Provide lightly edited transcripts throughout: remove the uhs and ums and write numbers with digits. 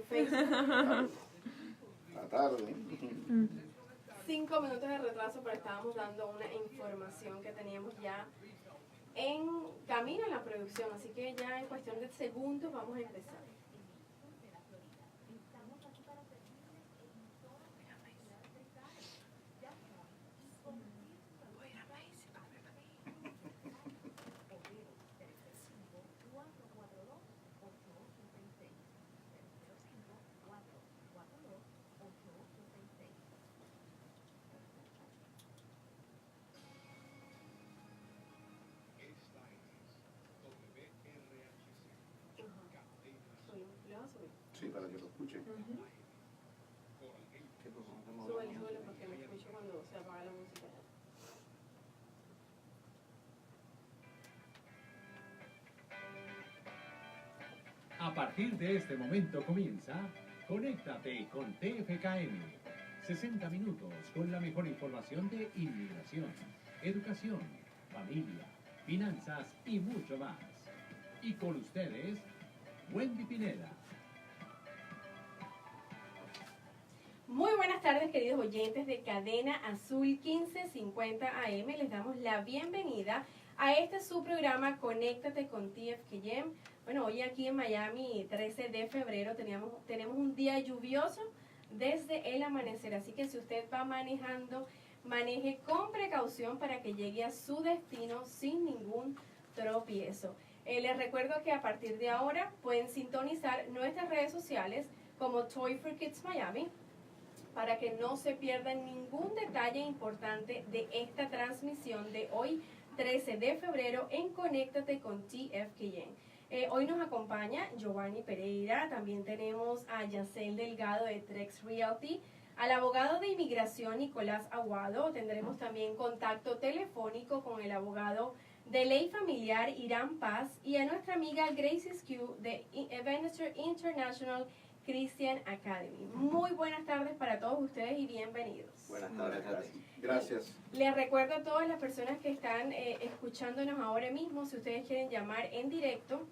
Facebook. La tarde. 5 minutos de retraso, pero estábamos dando una información que teníamos ya en camino en la producción, así que ya en cuestión de segundos vamos a empezar. Sí, para que lo escuchen. Súbele porque me escucho cuando se apaga la música. A partir de este momento comienza Conéctate con TFKM. 60 minutos con la mejor información de inmigración, educación, familia, finanzas y mucho más. Y con ustedes, Wendy Pineda. Muy buenas tardes, queridos oyentes de Cadena Azul 1550 AM. Les damos la bienvenida a este su programa Conéctate con TFKM. Bueno, hoy aquí en Miami, 13 de febrero, tenemos un día lluvioso desde el amanecer. Así que si usted va manejando, maneje con precaución para que llegue a su destino sin ningún tropiezo. Les recuerdo que a partir de ahora pueden sintonizar nuestras redes sociales como Toy for Kids Miami, para que no se pierdan ningún detalle importante de esta transmisión de hoy, 13 de febrero, en Conéctate con TFKM. Hoy nos acompaña Giovanni Pereira, también tenemos a Yacel Delgado de Trex Realty, al abogado de inmigración Nicolás Aguado, tendremos también contacto telefónico con el abogado de ley familiar Irán Paz y a nuestra amiga Gracie Skew de Ebenezer International Christian Academy. Muy buenas tardes para todos ustedes y bienvenidos. Buenas tardes. Gracias. Les recuerdo a todas las personas que están escuchándonos ahora mismo, si ustedes quieren llamar en directo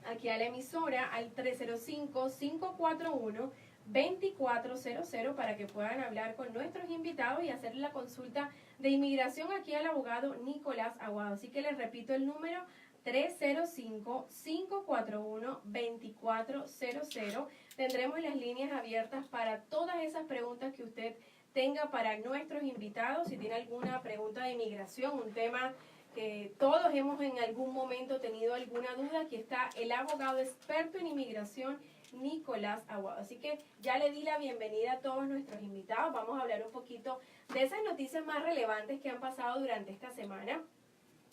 aquí a la emisora al 305-541-2400 para que puedan hablar con nuestros invitados y hacer la consulta de inmigración aquí al abogado Nicolás Aguado. Así que les repito el número 305-541-2400. Tendremos las líneas abiertas para todas esas preguntas que usted tenga para nuestros invitados. Si tiene alguna pregunta de inmigración, un tema que todos hemos en algún momento tenido alguna duda, aquí está el abogado experto en inmigración, Nicolás Aguado. Así que ya le di la bienvenida a todos nuestros invitados. Vamos a hablar un poquito de esas noticias más relevantes que han pasado durante esta semana.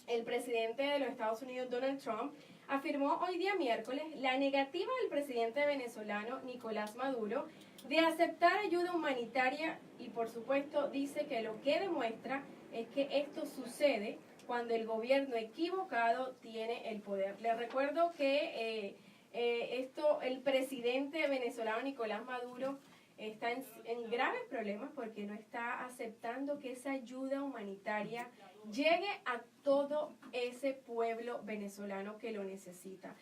El presidente de los Estados Unidos, Donald Trump, afirmó hoy día miércoles la negativa del presidente venezolano Nicolás Maduro de aceptar ayuda humanitaria y por supuesto dice que lo que demuestra es que esto sucede cuando el gobierno equivocado tiene el poder. Les recuerdo que el presidente venezolano Nicolás Maduro está en graves problemas porque no está aceptando que esa ayuda humanitaria llegue a todo ese pueblo venezolano que lo necesita.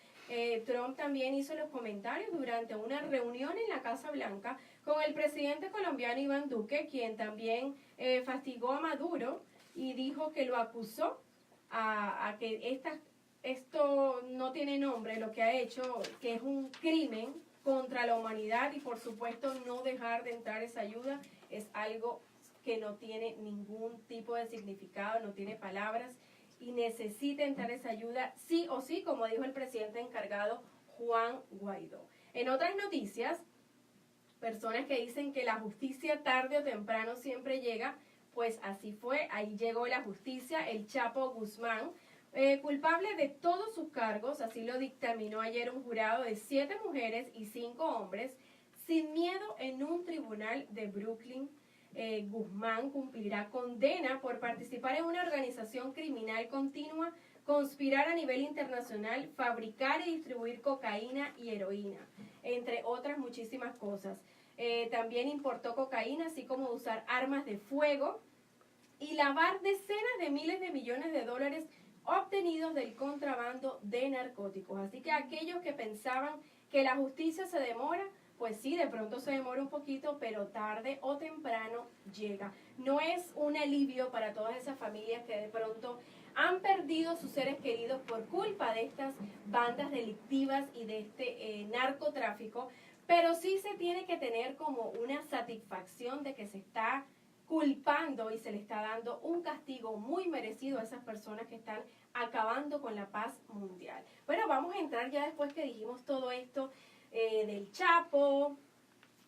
Trump también hizo los comentarios durante una reunión en la Casa Blanca con el presidente colombiano Iván Duque, quien también fastigó a Maduro y dijo que lo acusó a que esto no tiene nombre, lo que ha hecho, que es un crimen contra la humanidad y por supuesto no dejar de entrar esa ayuda es algo que no tiene ningún tipo de significado, no tiene palabras y necesita entrar esa ayuda sí o sí, como dijo el presidente encargado Juan Guaidó. En otras noticias, personas que dicen que la justicia tarde o temprano siempre llega, pues así fue, ahí llegó la justicia, el Chapo Guzmán, culpable de todos sus cargos, así lo dictaminó ayer un jurado de 7 mujeres y 5 hombres, sin miedo en un tribunal de Brooklyn. Guzmán cumplirá condena por participar en una organización criminal continua, conspirar a nivel internacional, fabricar y distribuir cocaína y heroína, entre otras muchísimas cosas. También importó cocaína, así como usar armas de fuego y lavar decenas de miles de millones de dólares obtenidos del contrabando de narcóticos. Así que aquellos que pensaban que la justicia se demora, pues pues sí, de pronto se demora un poquito, pero tarde o temprano llega. No es un alivio para todas esas familias que de pronto han perdido sus seres queridos por culpa de estas bandas delictivas y de este narcotráfico, pero sí se tiene que tener como una satisfacción de que se está culpando y se le está dando un castigo muy merecido a esas personas que están acabando con la paz mundial. Bueno, vamos a entrar ya después que dijimos todo esto del Chapo,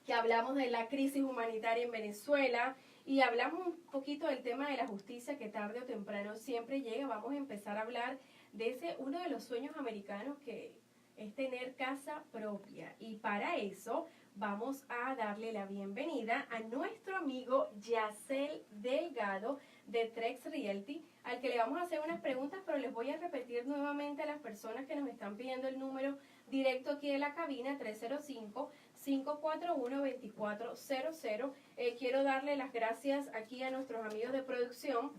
que hablamos de la crisis humanitaria en Venezuela y hablamos un poquito del tema de la justicia que tarde o temprano siempre llega. Vamos a empezar a hablar de uno de los sueños americanos que es tener casa propia, y para eso vamos a darle la bienvenida a nuestro amigo Yacel Delgado de Trex Realty, al que le vamos a hacer unas preguntas, pero les voy a repetir nuevamente a las personas que nos están pidiendo el número directo aquí de la cabina, 305-541-2400. Quiero darle las gracias aquí a nuestros amigos de producción,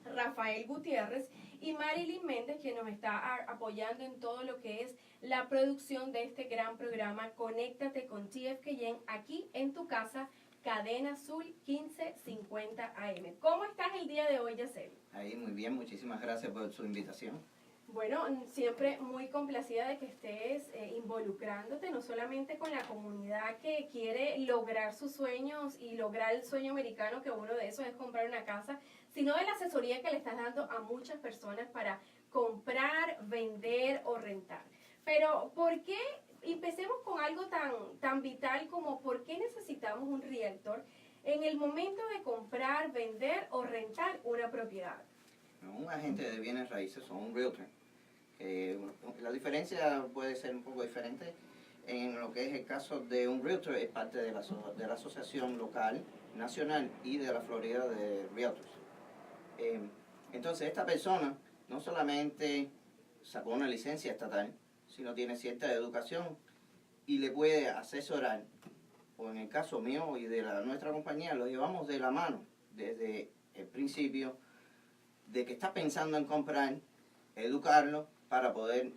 Rafael Gutiérrez y Marilyn Méndez, que nos está apoyando en todo lo que es la producción de este gran programa Conéctate con TFKN, aquí en tu casa, Cadena Azul 1550 AM. ¿Cómo estás el día de hoy, Yacel? Ahí, muy bien, muchísimas gracias por su invitación. Bueno, siempre muy complacida de que estés involucrándote no solamente con la comunidad que quiere lograr sus sueños y lograr el sueño americano, que uno de esos es comprar una casa, sino de la asesoría que le estás dando a muchas personas para comprar, vender o rentar. Pero, ¿por qué? Empecemos con algo tan vital como ¿por qué necesitamos un realtor en el momento de comprar, vender o rentar una propiedad? Un agente de bienes raíces o un realtor. La diferencia puede ser un poco diferente. En lo que es el caso de un realtor, es parte de la asociación local, nacional y de la Florida de Realtors. Entonces, esta persona no solamente sacó una licencia estatal, sino tiene cierta educación y le puede asesorar. O en el caso mío y de nuestra compañía, lo llevamos de la mano desde el principio de que está pensando en comprar, educarlo para poder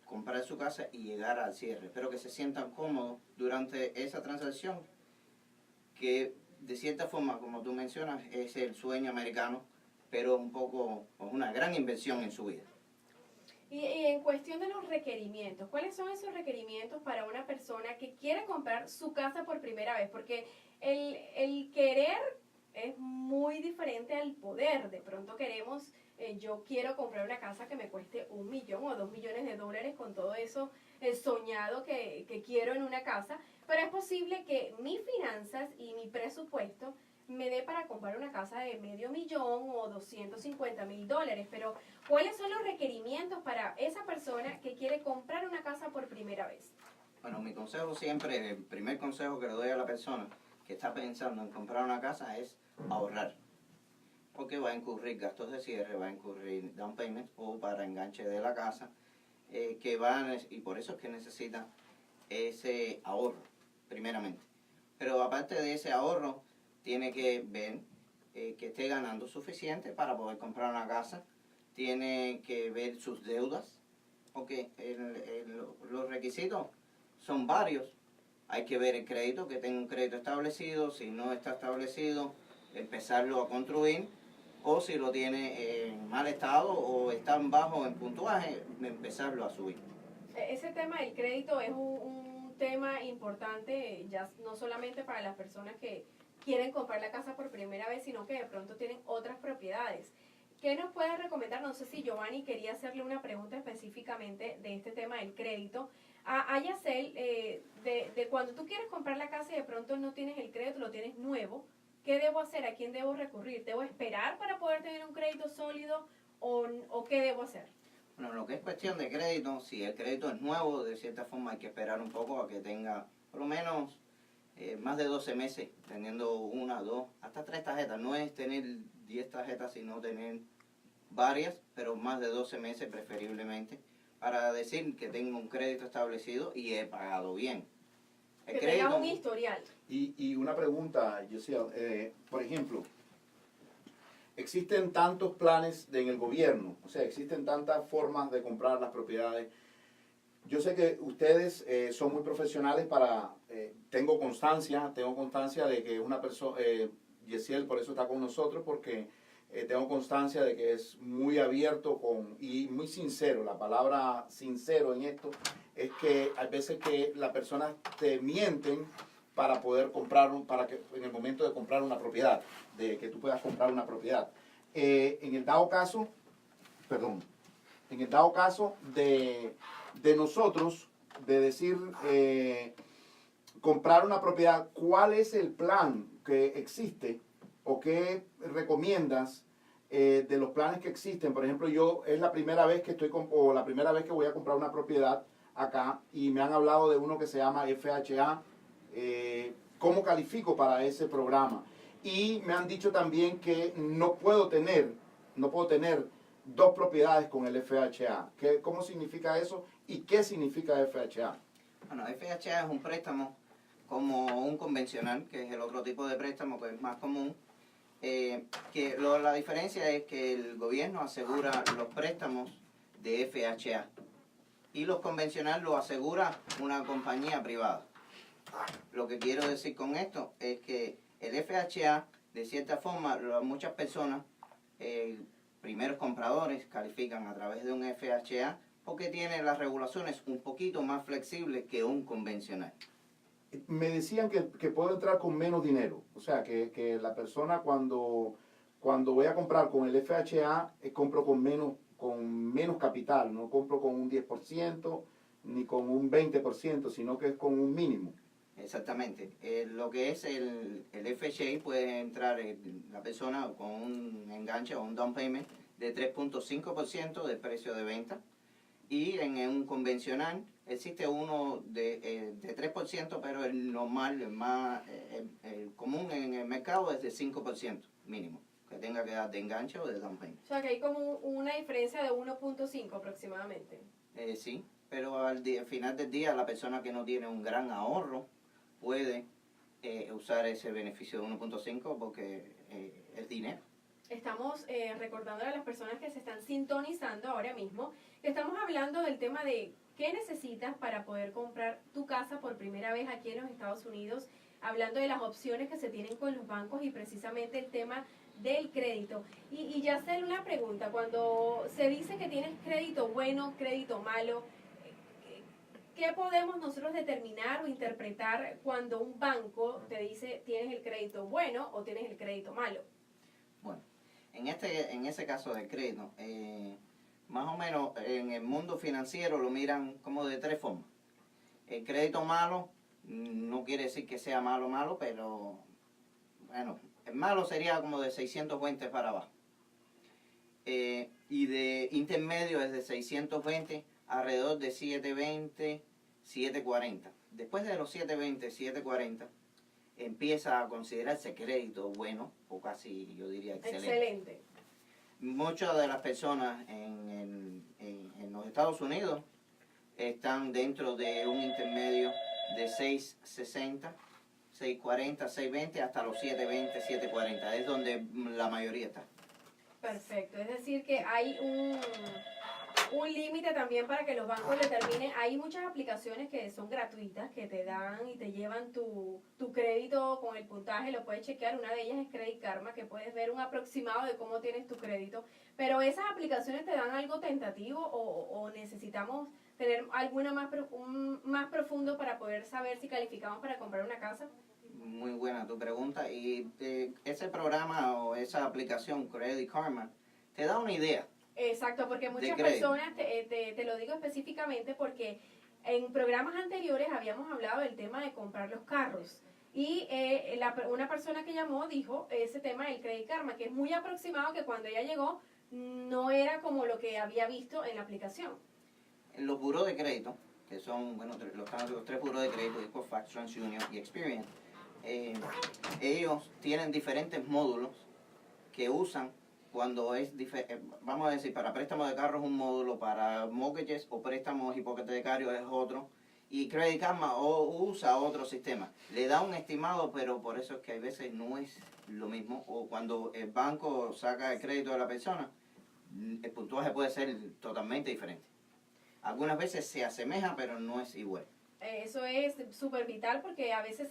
comprar su casa y llegar al cierre. Espero que se sientan cómodos durante esa transacción, que de cierta forma, como tú mencionas, es el sueño americano, pero un poco, una gran inversión en su vida. Y en cuestión de los requerimientos, ¿cuáles son esos requerimientos para una persona que quiere comprar su casa por primera vez? Porque el querer es muy diferente al poder. De pronto queremos, yo quiero comprar una casa que me cueste $1 millón o $2 millones con todo eso soñado que quiero en una casa, pero es posible que mis finanzas y mi presupuesto me dé para comprar una casa de $500,000 o $250,000, pero ¿cuáles son los requerimientos para esa persona que quiere comprar una casa por primera vez? Bueno, mi consejo siempre, el primer consejo que le doy a la persona que está pensando en comprar una casa es ahorrar, porque va a incurrir gastos de cierre, va a incurrir down payment o para enganche de la casa, y por eso es que necesita ese ahorro, primeramente. Pero aparte de ese ahorro, tiene que ver que esté ganando suficiente para poder comprar una casa, tiene que ver sus deudas, porque los requisitos son varios. Hay que ver el crédito, que tenga un crédito establecido. Si no está establecido, empezarlo a construir, o si lo tiene en mal estado o está bajo en puntuaje, empezarlo a subir. Ese tema del crédito es un tema importante, ya no solamente para las personas que quieren comprar la casa por primera vez, sino que de pronto tienen otras propiedades. ¿Qué nos puede recomendar? No sé si Giovanni quería hacerle una pregunta específicamente de este tema del crédito. A Yacel, de cuando tú quieres comprar la casa y de pronto no tienes el crédito, lo tienes nuevo, ¿qué debo hacer? ¿A quién debo recurrir? ¿Debo esperar para poder tener un crédito sólido o qué debo hacer? Bueno, lo que es cuestión de crédito, si el crédito es nuevo, de cierta forma hay que esperar un poco a que tenga por lo menos más de 12 meses, teniendo 1, 2, hasta 3 tarjetas. No es tener 10 tarjetas, sino tener varias, pero más de 12 meses preferiblemente, para decir que tengo un crédito establecido y he pagado bien. Que tenga un historial. Y una pregunta, Yacel, por ejemplo, existen tantos planes en el gobierno, o sea, existen tantas formas de comprar las propiedades. Yo sé que ustedes son muy profesionales para tengo constancia de que una persona, Yesiel por eso está con nosotros, porque tengo constancia de que es muy abierto y muy sincero. La palabra sincero en esto es que hay veces que las personas te mienten para poder en el momento de comprar una propiedad, de que tú puedas comprar una propiedad. En el dado caso de nosotros, de decir, comprar una propiedad, ¿cuál es el plan que existe o qué recomiendas de los planes que existen? Por ejemplo, es la primera vez que la primera vez que voy a comprar una propiedad acá y me han hablado de uno que se llama FHA. ¿Cómo califico para ese programa? Y me han dicho también que no puedo tener 2 propiedades con el FHA. ¿Cómo significa eso y qué significa FHA? Bueno, FHA es un préstamo como un convencional, que es el otro tipo de préstamo que es más común. La diferencia es que el gobierno asegura los préstamos de FHA y los convencionales lo asegura una compañía privada. Lo que quiero decir con esto es que el FHA, de cierta forma, muchas personas, primeros compradores, califican a través de un FHA porque tiene las regulaciones un poquito más flexibles que un convencional. Me decían que puedo entrar con menos dinero. O sea, que la persona cuando voy a comprar con el FHA, compro con menos capital. No compro con un 10% ni con un 20%, sino que es con un mínimo. Exactamente. Lo que es el FHA, puede entrar la persona con un enganche o un down payment de 3.5% del precio de venta. Y en un convencional existe uno de 3%, pero el normal, el común en el mercado es de 5% mínimo, que tenga que dar de enganche o de down payment. O sea, que hay como una diferencia de 1.5 aproximadamente. Sí, pero al final del día la persona que no tiene un gran ahorro puede usar ese beneficio de 1.5 porque es dinero. Estamos recordando a las personas que se están sintonizando ahora mismo que estamos hablando del tema de qué necesitas para poder comprar tu casa por primera vez aquí en los Estados Unidos, hablando de las opciones que se tienen con los bancos y precisamente el tema del crédito. Y ya hacer una pregunta, cuando se dice que tienes crédito bueno, crédito malo, ¿qué podemos nosotros determinar o interpretar cuando un banco te dice tienes el crédito bueno o tienes el crédito malo? Bueno, en ese caso del crédito, más o menos en el mundo financiero lo miran como de 3 formas. El crédito malo no quiere decir que sea malo, pero bueno, el malo sería como de 620 para abajo. Y de intermedio es de 620 alrededor de 720, 740. Después de los 720, 740, empieza a considerarse crédito bueno, o casi yo diría excelente. Muchas de las personas en los Estados Unidos están dentro de un intermedio de 660, 640, 620 hasta los 720, 740. Es donde la mayoría está. Perfecto, es decir que hay un límite también para que los bancos determinen. Hay muchas aplicaciones que son gratuitas, que te dan y te llevan tu crédito con el puntaje, lo puedes chequear. Una de ellas es Credit Karma, que puedes ver un aproximado de cómo tienes tu crédito. Pero esas aplicaciones te dan algo tentativo o necesitamos tener alguna más profundo para poder saber si calificamos para comprar una casa. Muy buena tu pregunta. Y ese programa o esa aplicación Credit Karma te da una idea. Exacto, porque muchas personas, te lo digo específicamente porque en programas anteriores habíamos hablado del tema de comprar los carros y una persona que llamó dijo ese tema del Credit Karma, que es muy aproximado, que cuando ella llegó no era como lo que había visto en la aplicación. En los buros de crédito, que son los 3 buros de crédito, Equifax, TransUnion y Experian, ellos tienen diferentes módulos que usan cuando vamos a decir, para préstamos de carros un módulo, para mortgages o préstamos hipotecarios es otro, y Credit Karma usa otro sistema. Le da un estimado, pero por eso es que a veces no es lo mismo, o cuando el banco saca el crédito de la persona, el puntuaje puede ser totalmente diferente. Algunas veces se asemeja, pero no es igual. Eso es súper vital porque a veces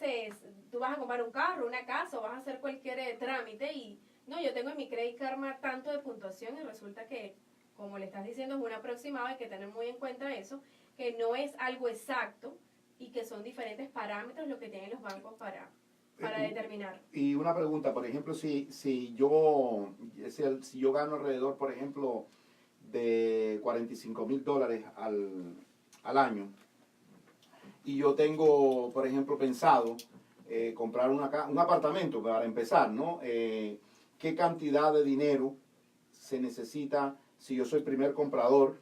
tú vas a comprar un carro, una casa o vas a hacer cualquier trámite y no, yo tengo en mi Credit Karma tanto de puntuación y resulta que, como le estás diciendo, es un aproximado, hay que tener muy en cuenta eso, que no es algo exacto y que son diferentes parámetros lo que tienen los bancos para determinar. Y una pregunta, por ejemplo, si yo gano alrededor, por ejemplo, de $45,000 al año, y yo tengo, por ejemplo, pensado comprar un apartamento para empezar, ¿no? ¿Qué cantidad de dinero se necesita si yo soy primer comprador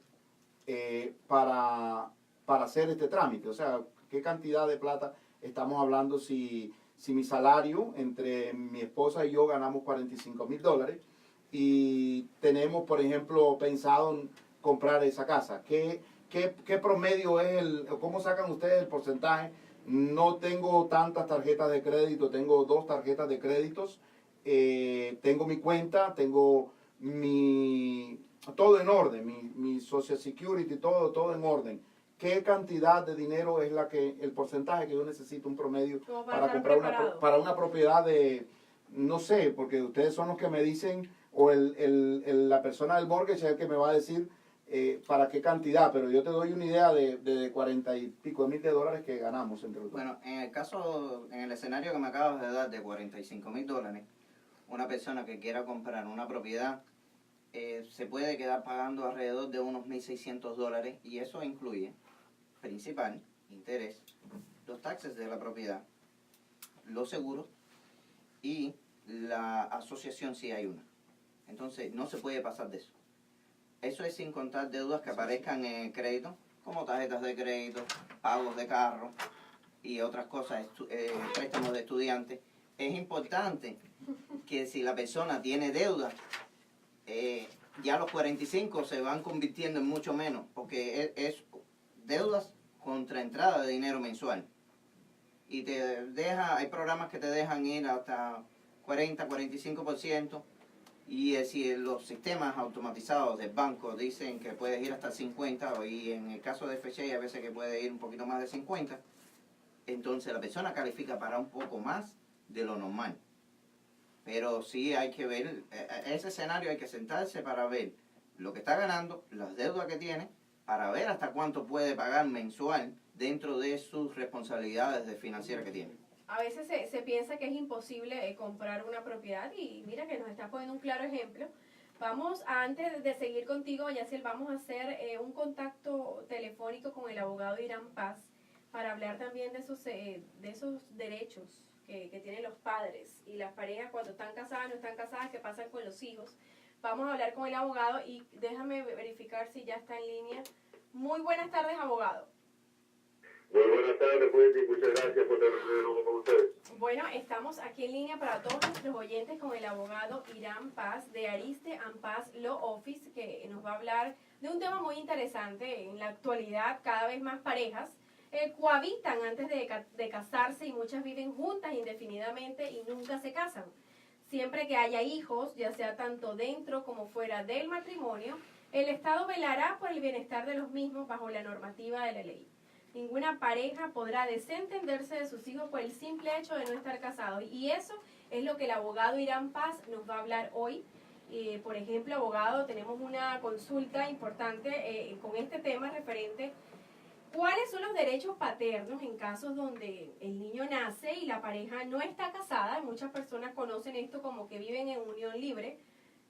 para hacer este trámite? O sea, ¿qué cantidad de plata estamos hablando si mi salario entre mi esposa y yo ganamos $45,000 y tenemos, por ejemplo, pensado en comprar esa casa? ¿Qué promedio es cómo sacan ustedes el porcentaje? No tengo tantas tarjetas de crédito, tengo 2 tarjetas de créditos, tengo mi cuenta, tengo todo en orden, mi Social Security, todo en orden. ¿Qué cantidad de dinero es el porcentaje que yo necesito, un promedio, para comprar para una propiedad de, no sé, porque ustedes son los que me dicen, o la persona del mortgage es el que me va a decir para qué cantidad, pero yo te doy una idea de 40 y pico de mil de dólares que ganamos entre los dos. Bueno, en el escenario que me acabas de dar de $45,000, una persona que quiera comprar una propiedad se puede quedar pagando alrededor de unos $1,600 y eso incluye principal, interés, los taxes de la propiedad, los seguros y la asociación si hay una. Entonces no se puede pasar de eso. Eso es sin contar deudas que aparezcan en el crédito, como tarjetas de crédito, pagos de carro y otras cosas, préstamos de estudiantes. Es importante que si la persona tiene deuda, ya los 45 se van convirtiendo en mucho menos, porque es deudas contra entrada de dinero mensual. Y hay programas que te dejan ir hasta 40, 45%. Y si los sistemas automatizados del banco dicen que puedes ir hasta 50, y en el caso de FHA a veces que puede ir un poquito más de 50, entonces la persona califica para un poco más de lo normal. Pero sí hay que ver, ese escenario hay que sentarse para ver lo que está ganando, las deudas que tiene, para ver hasta cuánto puede pagar mensual dentro de sus responsabilidades financieras que tiene. A veces se piensa que es imposible comprar una propiedad y mira que nos está poniendo un claro ejemplo. Vamos, antes de seguir contigo, Yaciel, vamos a hacer un contacto telefónico con el abogado Irán Paz para hablar también de esos derechos que tienen los padres y las parejas cuando están casadas, no están casadas, qué pasa con los hijos. Vamos a hablar con el abogado y déjame verificar si ya está en línea. Muy buenas tardes, abogado. Muy buenas tardes, Wendy. Muchas gracias por tenerme de nuevo con ustedes. Bueno, estamos aquí en línea para todos nuestros oyentes con el abogado Irán Paz de Ariste & Paz Law Office, que nos va a hablar de un tema muy interesante. En la actualidad, cada vez más parejas cohabitan antes de casarse y muchas viven juntas indefinidamente y nunca se casan. Siempre que haya hijos, ya sea tanto dentro como fuera del matrimonio, el Estado velará por el bienestar de los mismos bajo la normativa de la ley. Ninguna pareja podrá desentenderse de sus hijos por el simple hecho de no estar casados. Y eso es lo que el abogado Irán Paz nos va a hablar hoy. Por ejemplo, abogado, tenemos una consulta importante con este tema referente. ¿Cuáles son los derechos paternos en casos donde el niño nace y la pareja no está casada? Muchas personas conocen esto como que viven en unión libre,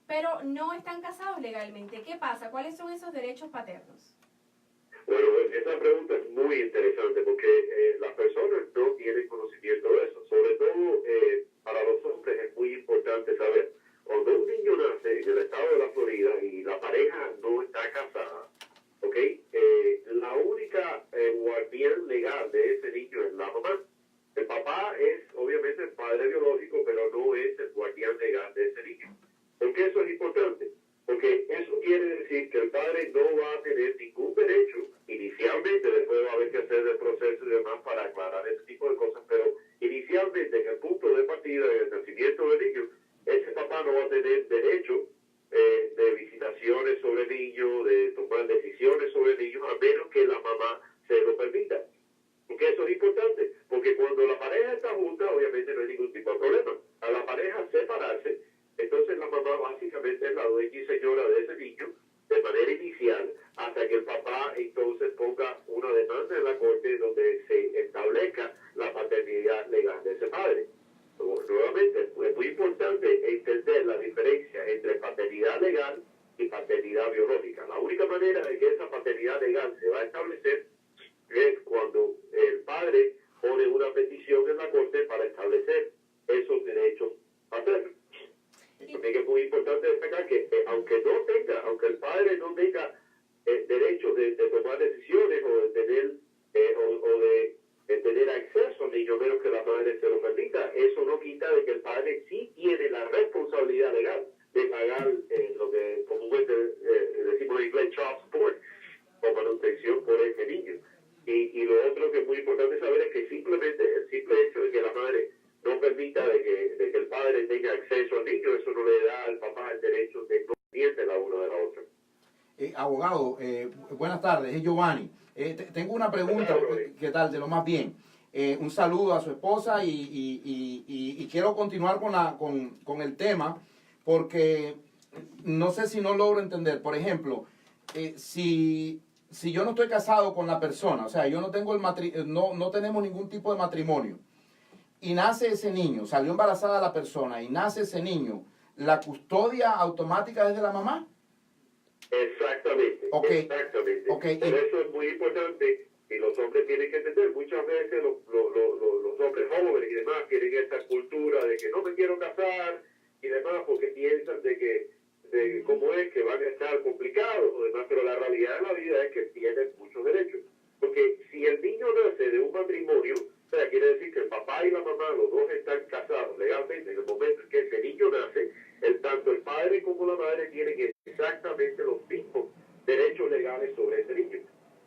pero no están casados legalmente. ¿Qué pasa? ¿Cuáles son esos derechos paternos? Bueno, esa pregunta es muy interesante porque las personas no tienen conocimiento de eso. Sobre todo para los hombres es muy importante saber. Cuando un niño nace en el estado de la Florida y la pareja no está casada, ¿ok? La única guardián legal de ese niño es la mamá. El papá es obviamente el padre biológico, pero no es el guardián legal de ese niño. ¿Por qué eso es importante? Porque eso quiere decir que el padre no va a tener ningún derecho inicialmente, después va a haber que hacer el proceso y demás para aclarar ese tipo pareja está junta, obviamente no hay ningún tipo de problema. A la pareja separarse, entonces la mamá básicamente es la dueña y señora de ese niño de manera inicial, hasta que el papá entonces ponga una demanda en la corte donde se establezca la paternidad legal de ese padre. Nuevamente, es muy importante entender la diferencia entre paternidad legal y paternidad biológica. La única manera de que esa paternidad legal se va a establecer es cuando el padre pone una petición en la corte para establecer esos derechos paternos. También es muy importante destacar que aunque el padre no tenga derechos de tomar decisiones o de tener tener acceso al niño, menos que la madre se lo permita, eso no quita de que el padre sí tiene la responsabilidad legal de pagar lo que comúnmente decimos en inglés child support o manutención por ese niño. Y lo otro que es muy importante saber es que simplemente el simple hecho de que la madre no permita de que el padre tenga acceso al niño, eso no le da al papá el derecho de no pendiente la una de la otra. Abogado, buenas tardes, es Giovanni. Tengo una pregunta, ¿qué tal? De lo más bien. Un saludo a su esposa y quiero continuar con el tema porque no sé si no logro entender. Por ejemplo, si yo no estoy casado con la persona, o sea, yo no tengo no tenemos ningún tipo de matrimonio y nace ese niño, salió embarazada la persona y nace ese niño, ¿la custodia automática es de la mamá? Exactamente, exactamente. Por eso es muy importante y los hombres tienen que entender, muchas veces los hombres jóvenes y demás tienen esta cultura de que no me quiero casar y demás porque piensan de que cómo es que van a estar complicados o demás, pero la realidad de la vida es que tienen muchos derechos. Porque si el niño nace de un matrimonio, o sea, quiere decir que el papá y la mamá, los dos están casados legalmente en el momento en que ese niño nace, tanto el padre como la madre tienen exactamente los mismos derechos legales sobre ese niño.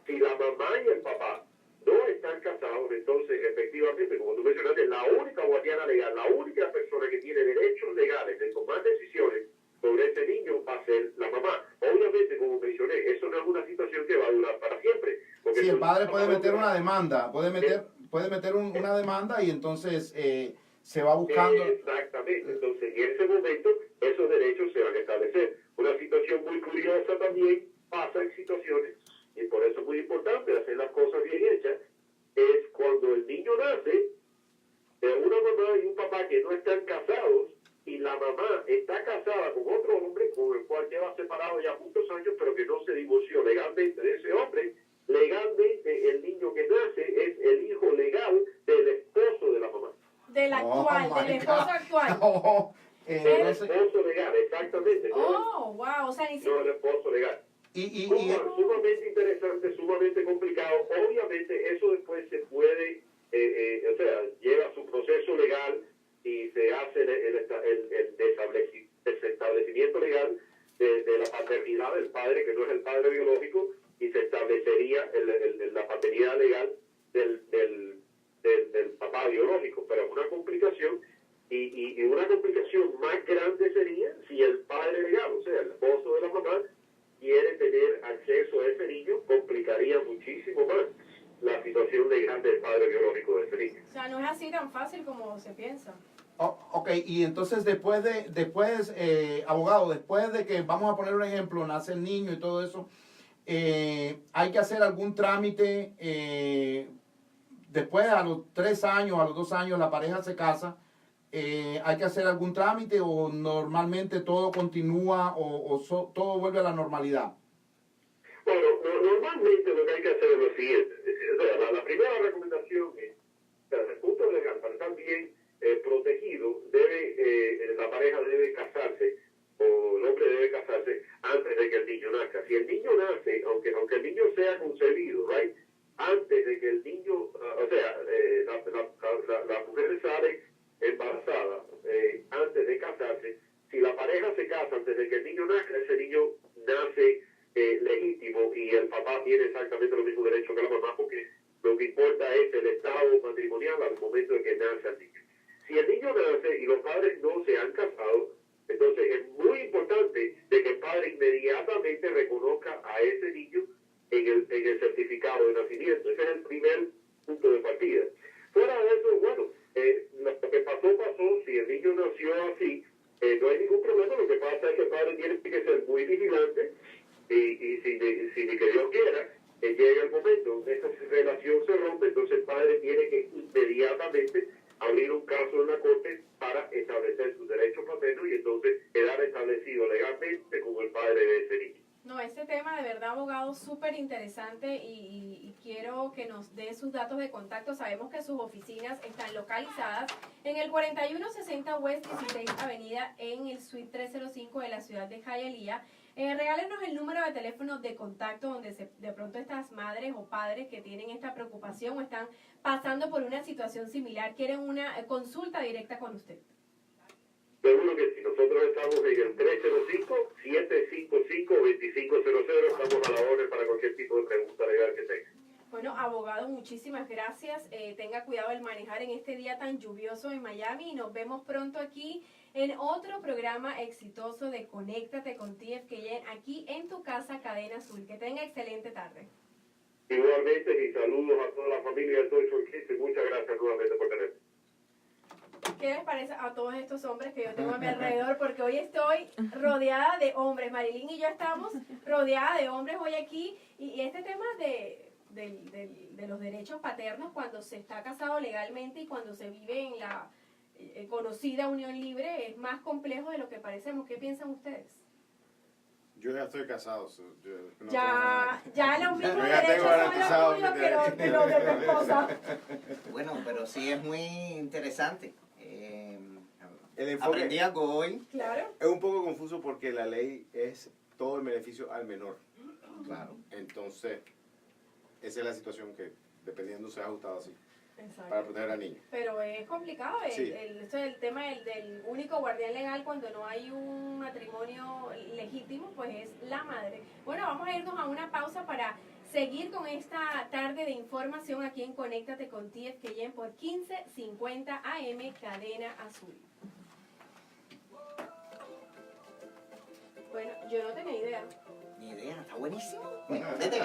Si la mamá y el papá no están casados, entonces efectivamente, como tú mencionaste, la única guardiana legal, la única persona que tiene derechos legales de tomar decisiones sobre ese niño va a ser la mamá. Obviamente, como mencioné, eso no es una situación que va a durar para siempre. Sí, el padre puede meter una demanda, puede meter una demanda y entonces se va buscando. Exactamente, entonces en ese momento esos derechos se van a establecer. Una situación muy curiosa también pasa en situaciones, y por eso es muy importante hacer las cosas bien hechas, es cuando el niño nace de una mamá y un papá que no están casados, y la mamá está casada con otro hombre con el cual lleva separado ya muchos años, pero que no se divorció legalmente de ese hombre. Legalmente el niño que nace es el hijo legal del esposo de la mamá. Del actual, del esposo actual. No, el esposo legal, exactamente. Oh, wow, o sea, no el esposo legal. Sumamente interesante, sumamente complicado. Obviamente eso después se puede, o sea, lleva su proceso legal y se hace el establecimiento legal de la paternidad del padre, que no es el padre biológico, y se establecería la paternidad legal del papá biológico. Pero es una complicación, y una complicación más grande sería si el padre legal, o sea, el esposo de la mamá, quiere tener acceso a ese niño, complicaría muchísimo más la situación legal del padre biológico de ese niño. O sea, no es así tan fácil como se piensa. Ok, y entonces abogado, después de que, vamos a poner un ejemplo, nace el niño y todo eso, hay que hacer algún trámite, después a los 3 años, a los 2 años la pareja se casa, hay que hacer algún trámite o normalmente todo continúa todo vuelve a la normalidad. Bueno, normalmente lo que hay que hacer es lo siguiente. O sea, la primera recomendación es, desde el punto legal, para estar bien protegido, la pareja debe casarse, o el hombre debe casarse antes de que el niño nazca. Si el niño nace, aunque el niño sea concebido, right, antes de que el niño, o sea, la mujer sale embarazada antes de casarse, si la pareja se casa antes de que el niño nazca, ese niño nace legítimo y el papá tiene exactamente los mismos derechos que la mamá, porque lo que importa es el estado matrimonial al momento de que nace el niño. Si el niño nace y los padres no se han casado, entonces es muy importante de que el padre inmediatamente reconozca a ese niño en el certificado de nacimiento. Ese es el primer punto de partida. Fuera de eso, bueno, lo que pasó, pasó. Si el niño nació así, no hay ningún problema. Lo que pasa es que el padre tiene que ser muy vigilante y si ni que Dios quiera, llega el momento donde esa relación se rompe, entonces el padre tiene que inmediatamente abrir un caso en la corte para establecer sus derechos paternos y entonces quedar establecido legalmente como el padre de ese niño. No, este tema de verdad, abogado, súper interesante y quiero que nos dé sus datos de contacto. Sabemos que sus oficinas están localizadas en el 4160 West 16 Avenida en el Suite 305 de la ciudad de Hialeah. Regálenos el número de teléfono de contacto donde de pronto estas madres o padres que tienen esta preocupación o están pasando por una situación similar quieren una consulta directa con usted. Seguro que sí, nosotros estamos en el 305-755-2500, estamos a la orden para cualquier tipo de pregunta legal que tenga. Bueno, abogado, muchísimas gracias. Tenga cuidado al manejar en este día tan lluvioso en Miami y nos vemos pronto aquí en otro programa exitoso de Conéctate con TFKN aquí en tu casa, Cadena Azul. Que tenga excelente tarde. Igualmente, y saludos a toda la familia de Toy for Kids y muchas gracias nuevamente por tenerme. ¿Qué les parece a todos estos hombres que yo tengo a mi alrededor? Porque hoy estoy rodeada de hombres. Marilyn y yo estamos rodeada de hombres hoy aquí. Y este tema de los derechos paternos cuando se está casado legalmente y cuando se vive en la conocida unión libre es más complejo de lo que parecemos. ¿Qué piensan ustedes? Yo ya estoy casado. No Ya los mismos Yo ya tengo derechos son garantizado los tuyos que los de tu esposa. Bueno, pero sí es muy interesante. El enfoque Aprendí algo hoy. Claro. es un poco confuso porque la ley es todo el beneficio al menor. Claro. Entonces, esa es la situación que, dependiendo, se ha ajustado así, Exacto. para proteger al niño. Pero es complicado Sí. esto es el tema del único guardián legal cuando no hay un matrimonio legítimo, pues es la madre. Bueno, vamos a irnos a una pausa para seguir con esta tarde de información aquí en Conéctate con TFKN por 1550 AM Cadena Azul. Bueno, yo no tenía idea. Ni idea, está buenísimo. Bueno, vete,